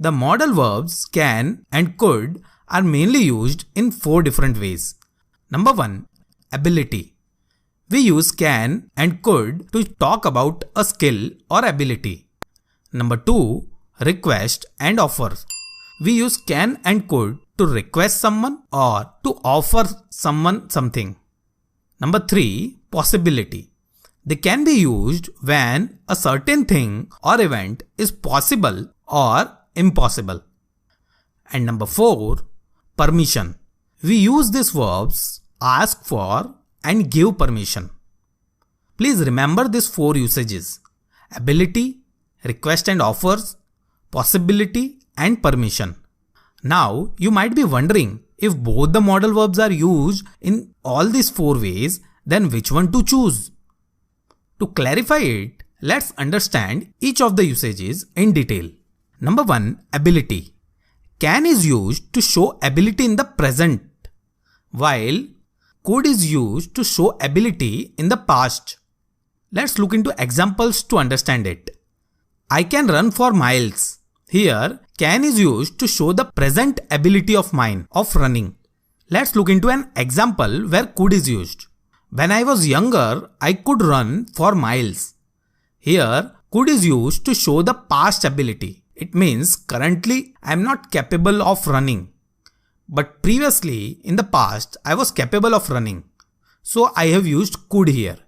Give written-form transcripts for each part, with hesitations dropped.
The modal verbs can and could are mainly used in 4 different ways. Number 1. Ability. We use can and could to talk about a skill or ability. Number 2. Request and offer. We use can and could to request someone or to offer someone something. Number 3. Possibility. They can be used when a certain thing or event is possible or impossible. And number 4. Permission. We use these verbs ask for and give permission. Please remember these 4 usages: ability, request and offers, possibility and permission. Now you might be wondering, if both the modal verbs are used in all these 4 ways, then which one to choose? To clarify it, let's understand each of the usages in detail. Number 1. Ability. Can is used to show ability in the present, while could is used to show ability in the past. Let's look into examples to understand it. I can run for miles. Here, can is used to show the present ability of mine of running. Let's look into an example where could is used. When I was younger, I could run for miles. Here, could is used to show the past ability. It means currently I am not capable of running. But previously, in the past, I was capable of running. So I have used could here.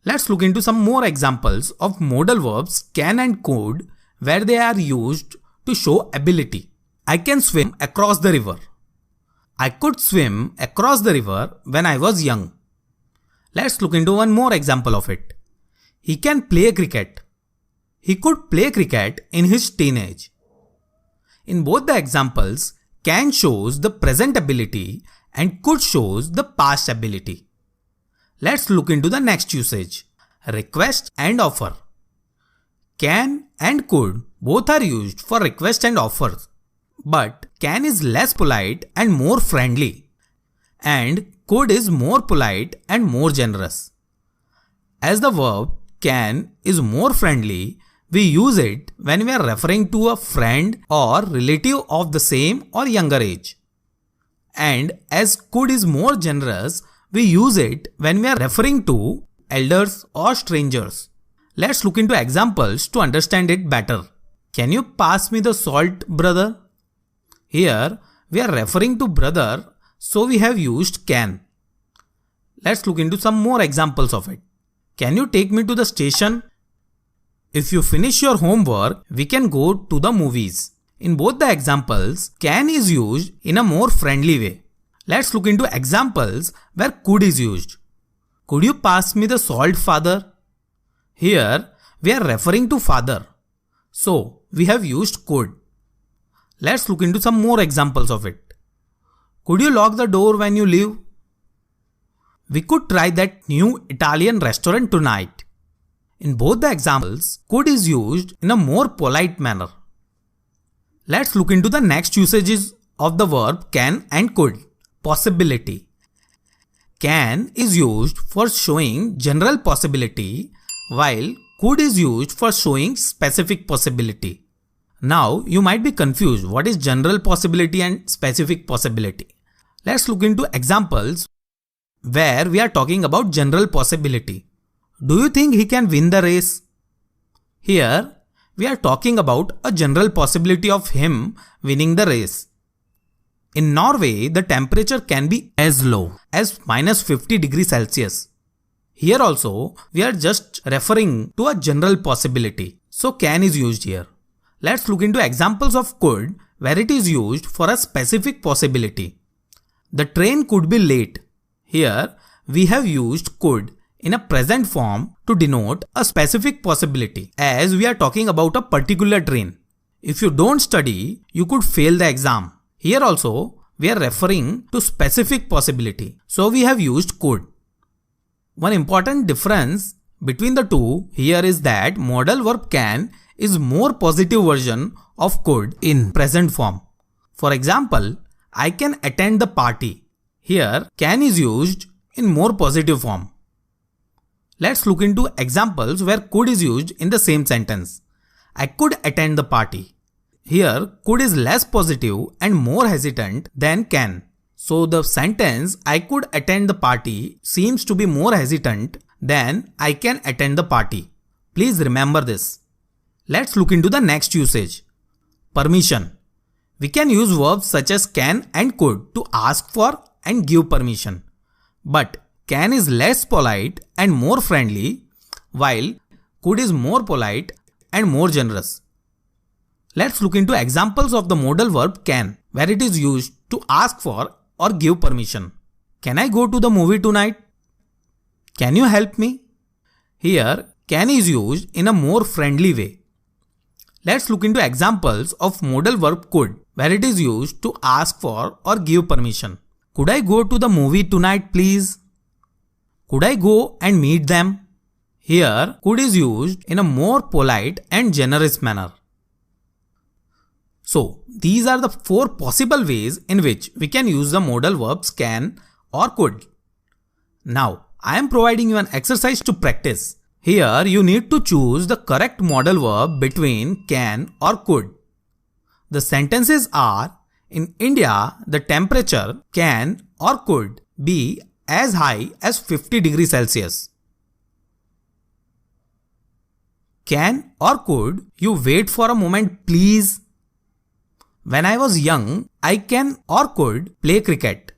Let's look into some more examples of modal verbs can and could where they are used to show ability. I can swim across the river. I could swim across the river when I was young. Let's look into one more example of it. He can play cricket. He could play cricket in his teenage. In both the examples, can shows the present ability and could shows the past ability. Let's look into the next usage: request and offer. Can and could both are used for request and offers, but can is less polite and more friendly, and could is more polite and more generous. As the verb can is more friendly, we use it when we are referring to a friend or relative of the same or younger age. And as could is more generous, we use it when we are referring to elders or strangers. Let's look into examples to understand it better. Can you pass me the salt, brother? Here we are referring to brother, so we have used can. Let's look into some more examples of it. Can you take me to the station? If you finish your homework, we can go to the movies. In both the examples, can is used in a more friendly way. Let's look into examples where could is used. Could you pass me the salt, father? Here, we are referring to father. So, we have used could. Let's look into some more examples of it. Could you lock the door when you leave? We could try that new Italian restaurant tonight. In both the examples, could is used in a more polite manner. Let's look into the next usages of the verb can and could. Possibility. Can is used for showing general possibility, while could is used for showing specific possibility. Now, you might be confused what is general possibility and specific possibility. Let's look into examples where we are talking about general possibility. Do you think he can win the race? Here, we are talking about a general possibility of him winning the race. In Norway, the temperature can be as low as -50 degrees Celsius. Here also, we are just referring to a general possibility. So can is used here. Let's look into examples of could where it is used for a specific possibility. The train could be late. Here, we have used could in a present form to denote a specific possibility, as we are talking about a particular train. If you don't study, you could fail the exam. Here also, we are referring to specific possibility, so we have used could. One important difference between the two here is that modal verb can is more positive version of could in present form. For example, I can attend the party. Here, can is used in more positive form. Let's look into examples where could is used in the same sentence. I could attend the party. Here, could is less positive and more hesitant than can. So the sentence I could attend the party seems to be more hesitant than I can attend the party. Please remember this. Let's look into the next usage. Permission. We can use verbs such as can and could to ask for and give permission. But can is less polite and more friendly, while could is more polite and more generous. Let's look into examples of the modal verb can, where it is used to ask for or give permission. Can I go to the movie tonight? Can you help me? Here, can is used in a more friendly way. Let's look into examples of modal verb could, where it is used to ask for or give permission. Could I go to the movie tonight, please? Could I go and meet them? Here, could is used in a more polite and generous manner. So, these are the 4 possible ways in which we can use the modal verbs can or could. Now, I am providing you an exercise to practice. Here, you need to choose the correct modal verb between can or could. The sentences are, in India, the temperature can or could be as high as 50 degrees Celsius. Can or could you wait for a moment, please? When I was young, I can or could play cricket.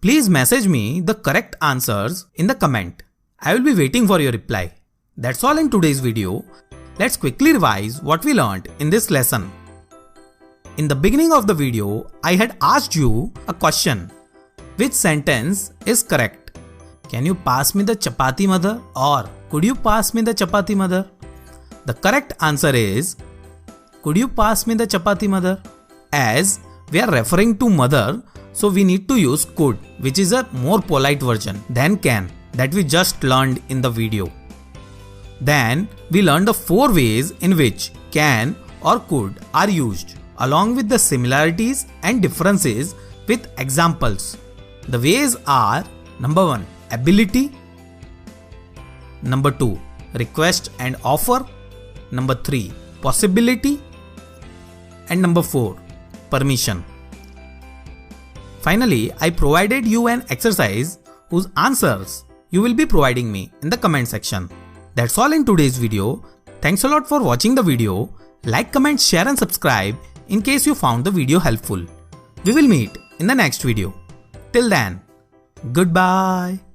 Please message me the correct answers in the comment. I will be waiting for your reply. That's all in today's video. Let's quickly revise what we learned in this lesson. In the beginning of the video, I had asked you a question. Which sentence is correct? Can you pass me the chapati, mother? Or could you pass me the chapati, mother? The correct answer is, could you pass me the chapati, mother? As we are referring to mother, so we need to use could, which is a more polite version than can that we just learned in the video. Then we learned the 4 ways in which can or could are used, along with the similarities and differences with examples. The ways are: number 1, ability; number 2, request and offer; number 3, possibility; and number 4, permission. Finally, I provided you an exercise whose answers you will be providing me in the comment section. That's all in today's video. Thanks a lot for watching the video. Like, comment, share and subscribe in case you found the video helpful. We will meet in the next video. Till then, goodbye.